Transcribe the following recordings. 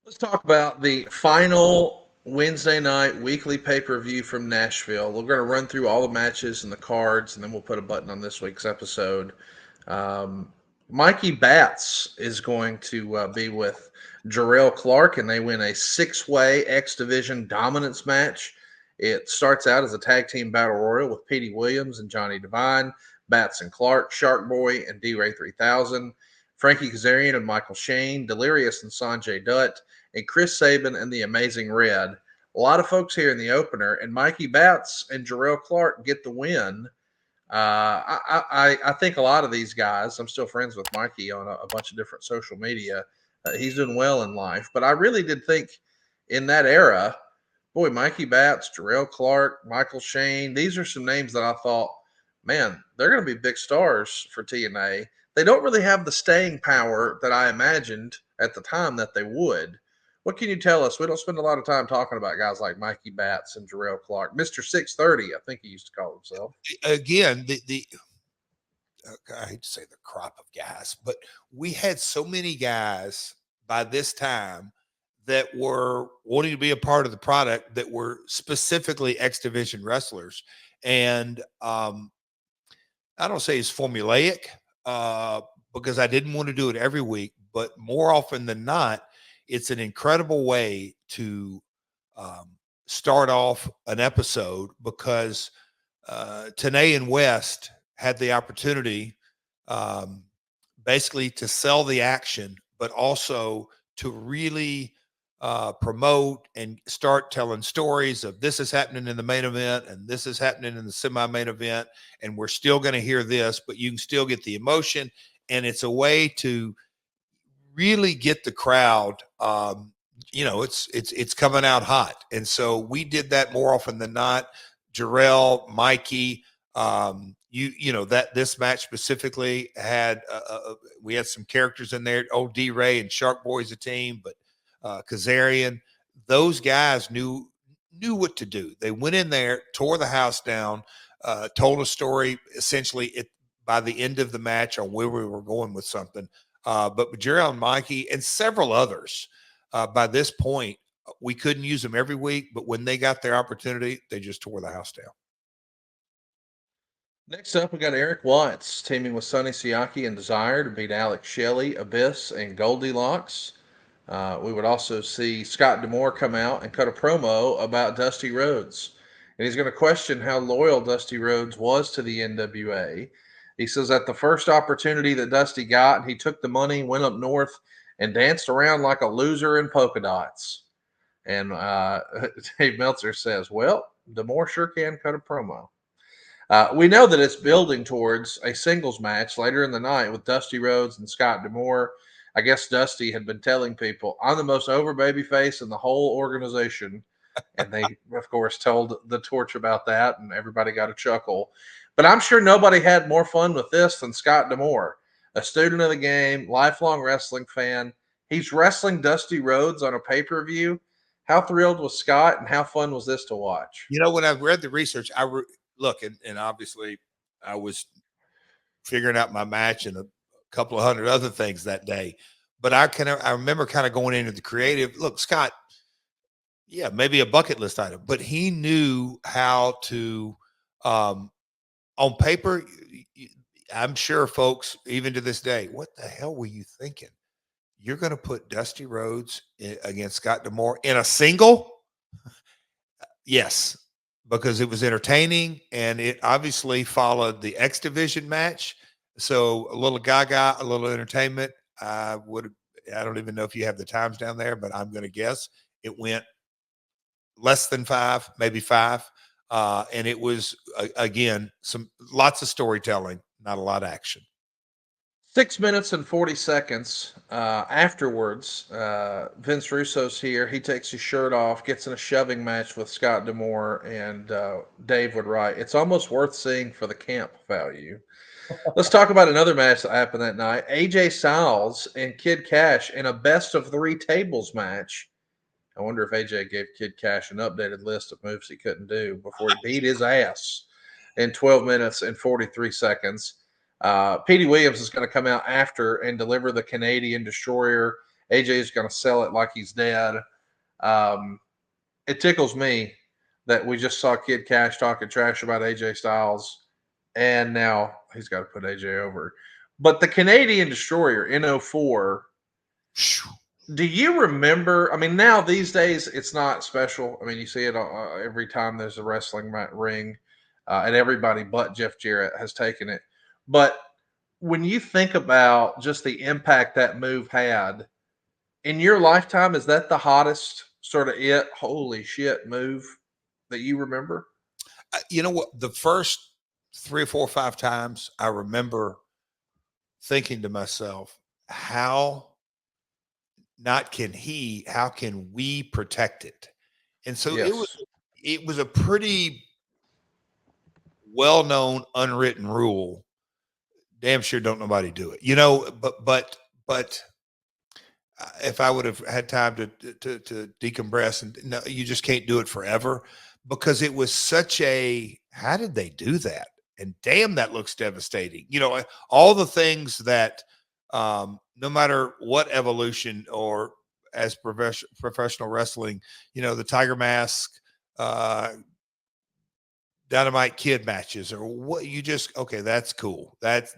Let's talk about the final Wednesday night weekly pay-per-view from Nashville. We're going to run through all the matches and the cards, and then we'll put a button on this week's episode. Um, Mikey Batts is going to be with Jarrell Clark, and they win a six-way X Division dominance match. It starts out as a tag team battle royal with Petey Williams and Johnny Devine, Batts and Clark, Shark Boy and D-Ray 3000, Frankie Kazarian and Michael Shane, Delirious and Sanjay Dutt, and Chris Sabin and the Amazing Red. A lot of folks here in the opener, and Mikey Batts and Jarrell Clark get the win. I think a lot of these guys, I'm still friends with Mikey on a bunch of different social media. He's doing well in life, but I really did think in that era, boy, Mikey Batts, Jarrell Clark, Michael Shane, these are some names that I thought, man, they're going to be big stars for TNA. They don't really have the staying power that I imagined at the time that they would. What can you tell us? We don't spend a lot of time talking about guys like Mikey Batts and Jarrell Clark. Mr. 630, I think he used to call himself. Again, I hate to say the crop of guys, but we had so many guys by this time that were wanting to be a part of the product that were specifically X Division wrestlers. And I don't say it's formulaic because I didn't want to do it every week, but more often than not, it's an incredible way to start off an episode because Tenay and West had the opportunity basically to sell the action, but also to really promote and start telling stories of this is happening in the main event and this is happening in the semi-main event, and we're still going to hear this, but you can still get the emotion, and it's a way to really get the crowd. It's coming out hot, and so we did that more often than not. Jarrell, Mikey, that this match specifically had we had some characters in there. Old D-Ray and Shark Boy's a team, but Kazarian, those guys knew what to do. They went in there, tore the house down, told a story essentially by the end of the match on where we were going with something. But Jarrell and Mikey and several others, by this point, we couldn't use them every week, but when they got their opportunity, they just tore the house down. Next up, we got Eric Watts teaming with Sonny Siaki and Desire to beat Alex Shelley, Abyss, and Goldilocks. We would also see Scott D'Amore come out and cut a promo about Dusty Rhodes. And he's going to question how loyal Dusty Rhodes was to the NWA. He says that the first opportunity that Dusty got, he took the money, went up north, and danced around like a loser in polka dots. And Dave Meltzer says, well, D'Amore sure can cut a promo. We know that it's building towards a singles match later in the night with Dusty Rhodes and Scott D'Amore. I guess Dusty had been telling people, I'm the most over babyface in the whole organization. And they, of course, told the Torch about that, and everybody got a chuckle. But I'm sure nobody had more fun with this than Scott D'Amore, a student of the game, lifelong wrestling fan. He's wrestling Dusty Rhodes on a pay-per-view. How thrilled was Scott, and how fun was this to watch? When I've read the research, look, and obviously I was figuring out my match and a couple of hundred other things that day. But I remember kind of going into the creative. Look, Scott, yeah, maybe a bucket list item, but he knew how to, on paper, I'm sure folks, even to this day, what the hell were you thinking? You're going to put Dusty Rhodes against Scott D'Amore in a single? Yes, because it was entertaining, and it obviously followed the X Division match. So a little gaga, a little entertainment. I don't even know if you have the times down there, but I'm going to guess it went less than 5, maybe 5. And it was, again, lots of storytelling, not a lot of action. 6 minutes and 40 seconds afterwards, Vince Russo's here. He takes his shirt off, gets in a shoving match with Scott D'Amore, and Dave would write, it's almost worth seeing for the camp value. Let's talk about another match that happened that night. AJ Styles and Kid Cash in a best of 3 tables match. I wonder if AJ gave Kid Cash an updated list of moves he couldn't do before he beat his ass in 12 minutes and 43 seconds. Petey Williams is going to come out after and deliver the Canadian Destroyer AJ is going to sell it like he's dead. Um, it tickles me that we just saw Kid Cash talking trash about AJ Styles, and now he's got to put AJ over. But the Canadian Destroyer in '04, do you remember? I mean, now these days it's not special. I mean, you see it every time there's a wrestling ring, and everybody but Jeff Jarrett has taken it. But when you think about just the impact that move had in your lifetime, is that the hottest sort of holy shit move that you remember? You know what? The first 3 or 4 or 5 times I remember thinking to myself, how not can he, how can we protect it? And so Yes. it was a pretty well-known unwritten rule. Damn sure don't nobody do it. But if I would have had time to decompress, and no, you just can't do it forever, because it was such a, how did they do that? And damn, that looks devastating. All the things that, no matter what evolution or as professional wrestling, the Tiger Mask, uh, Dynamite Kid matches, or what, you just, okay, that's cool. That's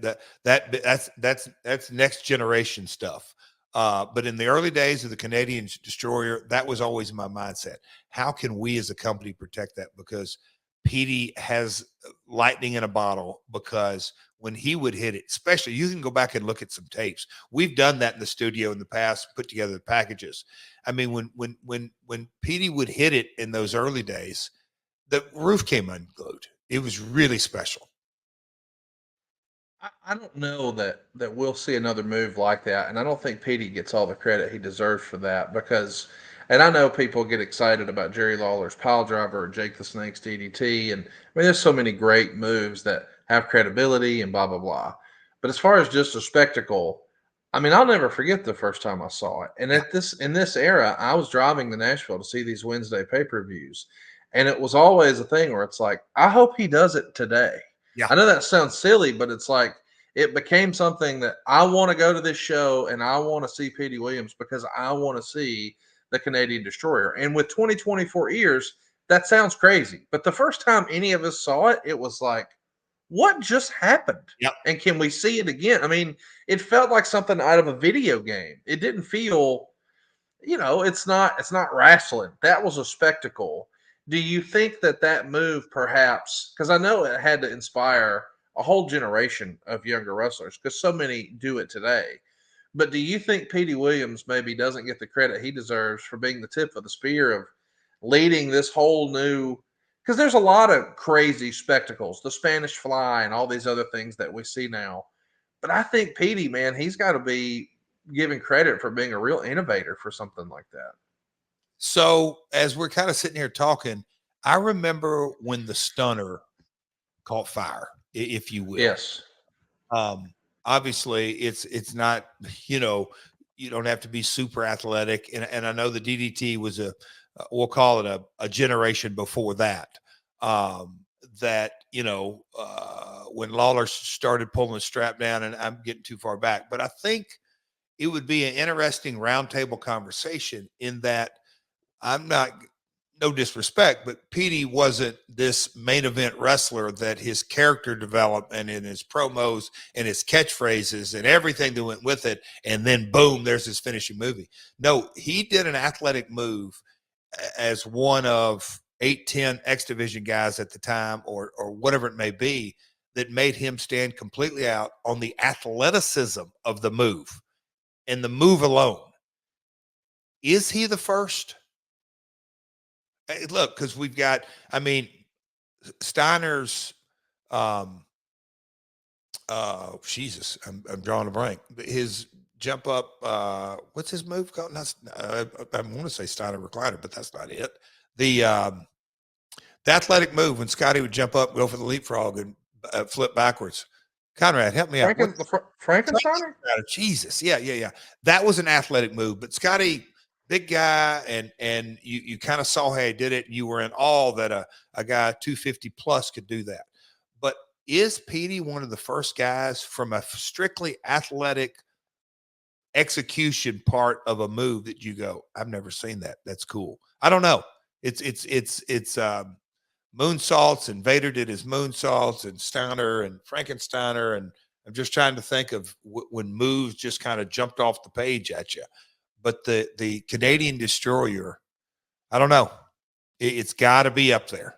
next generation stuff. But in the early days of the Canadian Destroyer, that was always my mindset. How can we as a company protect that? Because Petey has lightning in a bottle, because when he would hit it, especially, you can go back and look at some tapes. We've done that in the studio in the past, put together the packages. I mean, when Petey would hit it in those early days, the roof came unglued. It was really special. I don't know that we'll see another move like that, and I don't think Petey gets all the credit he deserves for that because, and I know people get excited about Jerry Lawler's pile driver or Jake the Snake's DDT, and I mean there's so many great moves that have credibility and blah blah blah. But as far as just a spectacle, I mean I'll never forget the first time I saw it, and Yeah. at this in this era, I was driving to Nashville to see these Wednesday pay-per-views, and it was always a thing where it's like I hope he does it today. Yeah. I know that sounds silly, but it's like it became something that I want to go to this show and I want to see Petey Williams because I want to see the Canadian Destroyer. And with 2024 ears, that sounds crazy. But the first time any of us saw it, it was like, what just happened? Yep. And can we see it again? I mean, it felt like something out of a video game. It didn't feel, it's not wrestling. That was a spectacle. Do you think that move perhaps, because I know it had to inspire a whole generation of younger wrestlers because so many do it today. But do you think Petey Williams maybe doesn't get the credit he deserves for being the tip of the spear of leading this whole new? Because there's a lot of crazy spectacles, the Spanish Fly and all these other things that we see now. But I think Petey, man, he's got to be given credit for being a real innovator for something like that. So as we're kind of sitting here talking, I remember when the stunner caught fire, if you will. Yes. Um, Obviously, it's not, you know, you don't have to be super athletic, and I know the DDT was we'll call it a generation before that. Um, that when Lawler started pulling the strap down, and I'm getting too far back, but I think it would be an interesting roundtable conversation in that I'm not, no disrespect, but Petey wasn't this main event wrestler that his character development and his promos and his catchphrases and everything that went with it. And then boom, there's his finishing movie. No, he did an athletic move as one of 8, 10 X Division guys at the time, or whatever it may be, that made him stand completely out on the athleticism of the move and the move alone. Is he the first? Look, because we've got, I mean, Steiner's, um, Jesus, I'm drawing a blank. His jump up, what's his move called? Not, I want to say Steiner recliner, but that's not it. The athletic move when Scotty would jump up, go for the leapfrog, and flip backwards. Conrad, help me out. Frankensteiner? Jesus, yeah. That was an athletic move, but Scotty, big guy, and you kind of saw how he did it, and you were in awe that a guy 250 plus could do that. But is Petey one of the first guys from a strictly athletic execution part of a move that you go, I've never seen that. That's cool. I don't know. It's moonsaults, and Vader did his moonsaults, and Steiner and Frankensteiner, and I'm just trying to think of when moves just kind of jumped off the page at you. But the Canadian Destroyer, I don't know. It's got to be up there.